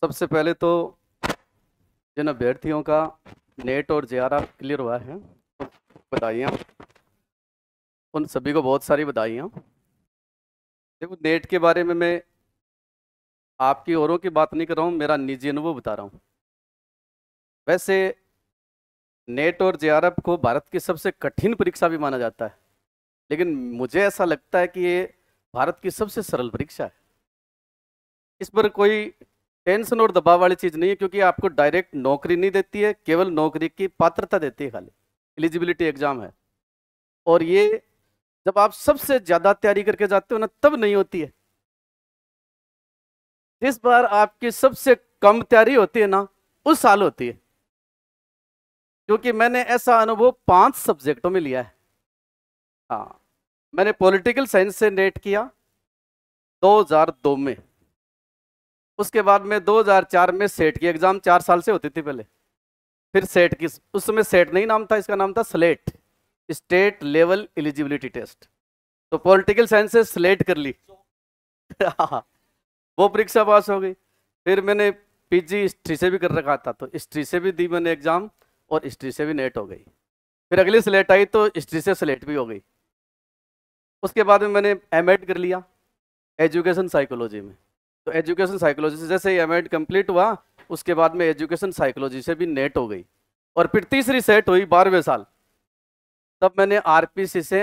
सबसे पहले तो जिन अभ्यर्थियों का नेट और जेआरएफ क्लियर हुआ है तो बधाइयाँ। उन सभी को बहुत सारी बधाइयाँ। देखो, नेट के बारे में मैं आपकी औरों की बात नहीं कर रहा हूँ, मेरा निजी अनुभव बता रहा हूँ। वैसे नेट और जेआरएफ को भारत की सबसे कठिन परीक्षा भी माना जाता है, लेकिन मुझे ऐसा लगता है कि ये भारत की सबसे सरल परीक्षा है। इस पर कोई टेंशन और दबाव वाली चीज़ नहीं है, क्योंकि आपको डायरेक्ट नौकरी नहीं देती है, केवल नौकरी की पात्रता देती है, खाली एलिजिबिलिटी एग्जाम है। और ये जब आप सबसे ज्यादा तैयारी करके जाते हो ना, तब नहीं होती है। जिस बार आपकी सबसे कम तैयारी होती है ना, उस साल होती है। क्योंकि मैंने ऐसा अनुभव 5 सब्जेक्टों में लिया है। हाँ, मैंने पॉलिटिकल साइंस से नेट किया 2002 में। उसके बाद में 2004 में सेट की एग्जाम 4 साल से होती थी पहले। फिर सेट की, उस समय सेट नहीं नाम था, इसका नाम था SLET, state level eligibility test. तो पॉलिटिकल साइंस से स्लेट कर ली। वो परीक्षा पास हो गई। फिर मैंने पीजी हिस्ट्री से भी कर रखा था, तो हिस्ट्री से भी दी मैंने एग्जाम, और हिस्ट्री से भी नेट हो गई। फिर अगली स्लेट आई तो हिस्ट्री से स्लेट भी हो गई। उसके बाद में मैंने एमएड कर लिया एजुकेशन साइकोलॉजी में। तो एजुकेशन साइकोलॉजी से जैसे ही एमएड कंप्लीट हुआ, उसके बाद में एजुकेशन साइकोलॉजी से भी नेट हो गई। और फिर तीसरी सेट हुई 12वें साल, तब मैंने आरपीसी से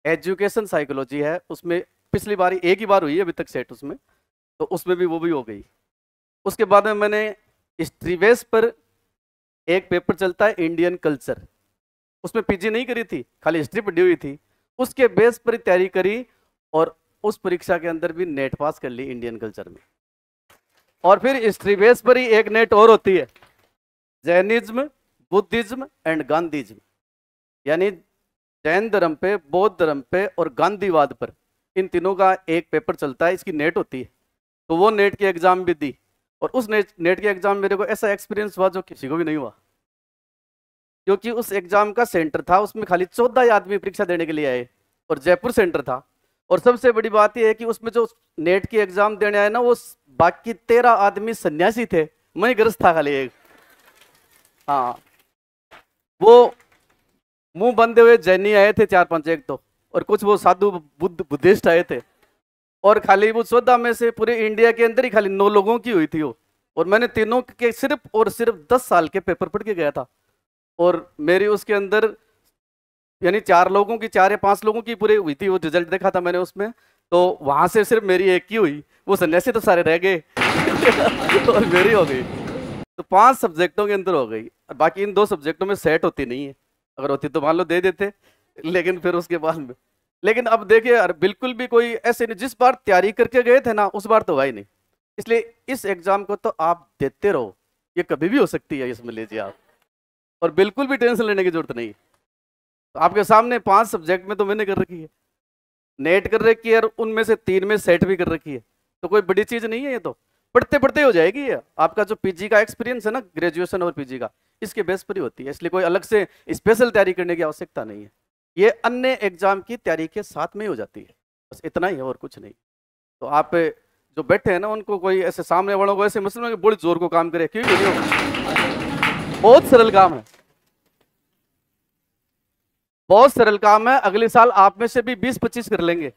एजुकेशन साइकोलॉजी है उसमें, पिछली बार एक ही बार हुई है अभी तक सेट उसमें, तो उसमें भी वो भी हो गई। उसके बाद में मैंने हिस्ट्री बेस पर एक पेपर चलता है इंडियन कल्चर, उसमें पीजी नहीं करी थी, खाली हिस्ट्री पढ़ी हुई थी। उसके बेस पर तैयारी करी, और उस परीक्षा के अंदर भी नेट पास कर ली इंडियन कल्चर में। और फिर हिस्ट्री बेस पर ही एक नेट और होती है, जैनिज्म, बुद्धिज्म एंड गांधीज्म, यानी जैन धर्म पे, बौद्ध धर्म पे और गांधीवाद पर, इन तीनों का एक पेपर चलता है, इसकी नेट होती है। तो वो नेट की एग्जाम भी दी, और उस नेट के एग्जाम मेरे को ऐसा एक्सपीरियंस हुआ जो किसी को भी नहीं हुआ। क्योंकि उस एग्जाम का सेंटर था, उसमें खाली 14 ही आदमी परीक्षा देने के लिए आए, और जयपुर सेंटर था। और सबसे बड़ी बात यह है कि उसमें जो नेट की एग्जाम देने आए ना, वो बाकी 13 आदमी सन्यासी थे, मैं गृहस्थ था खाली एक। हाँ, वो मुंह बंधे हुए जैनी आए थे 4-5 एक तो, और कुछ वो साधु बुद्धिस्ट आए थे। और खाली वो 14 में से पूरे इंडिया के अंदर ही खाली 9 लोगों की हुई थी वो। और मैंने तीनों के सिर्फ और सिर्फ 10 साल के पेपर पढ़ के गया था, और मेरी उसके अंदर यानी 4 लोगों की, 4 या 5 लोगों की पूरी हुई थी, वो रिजल्ट देखा था मैंने उसमें। तो वहां से सिर्फ मेरी एक की हुई, वो सन्यासी तो सारे रह गए। और मेरी हो गई। तो 5 सब्जेक्टों के अंदर हो गई, और बाकी इन 2 सब्जेक्टों में सेट होती नहीं है। अगर होती तो मान लो दे देते, लेकिन फिर उसके बाद में, लेकिन अब देखिए यार, बिल्कुल भी कोई ऐसे नहीं, जिस बार तैयारी करके गए थे ना, उस बार तो हुआ ही नहीं। इसलिए इस एग्जाम को तो आप देते रहो, ये कभी भी हो सकती है, इसमें लीजिए आप, और बिल्कुल भी टेंशन लेने की जरूरत नहीं। तो आपके सामने 5 सब्जेक्ट में तो मैंने कर रखी है, नेट कर रखी है, और उनमें से 3 में सेट भी कर रखी है। तो कोई बड़ी चीज नहीं है ये, तो पढ़ते पढ़ते हो जाएगी ये। आपका जो पीजी का एक्सपीरियंस है ना, ग्रेजुएशन और पीजी का, इसके बेस पर ही होती है, इसलिए कोई अलग से स्पेशल तैयारी करने की आवश्यकता नहीं है। ये अन्य एग्जाम की तैयारी के साथ में ही हो जाती है, बस इतना ही है, और कुछ नहीं। तो आप जो बैठे हैं ना, उनको कोई ऐसे सामने वालों को ऐसे मतलब बड़े जोर को काम करे, क्यों नहीं हो, बहुत सरल काम है, बहुत सरल काम है। अगले साल आप में से भी 20-25 कर लेंगे।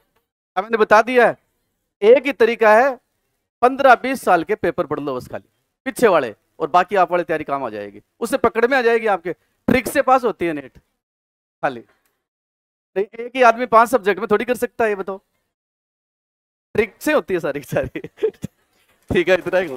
अब मैंने बता दिया है, एक ही तरीका है, 15-20 साल के पेपर पढ़ लो बस, खाली पीछे वाले, और बाकी आप वाले तैयारी काम आ जाएगी, उससे पकड़ में आ जाएगी आपके। ट्रिक से पास होती है नेट, खाली नहीं, एक ही आदमी 5 सब्जेक्ट में थोड़ी कर सकता है, ये बताओ, ट्रिक से होती है सारी की सारी। ठीक है, इतना ही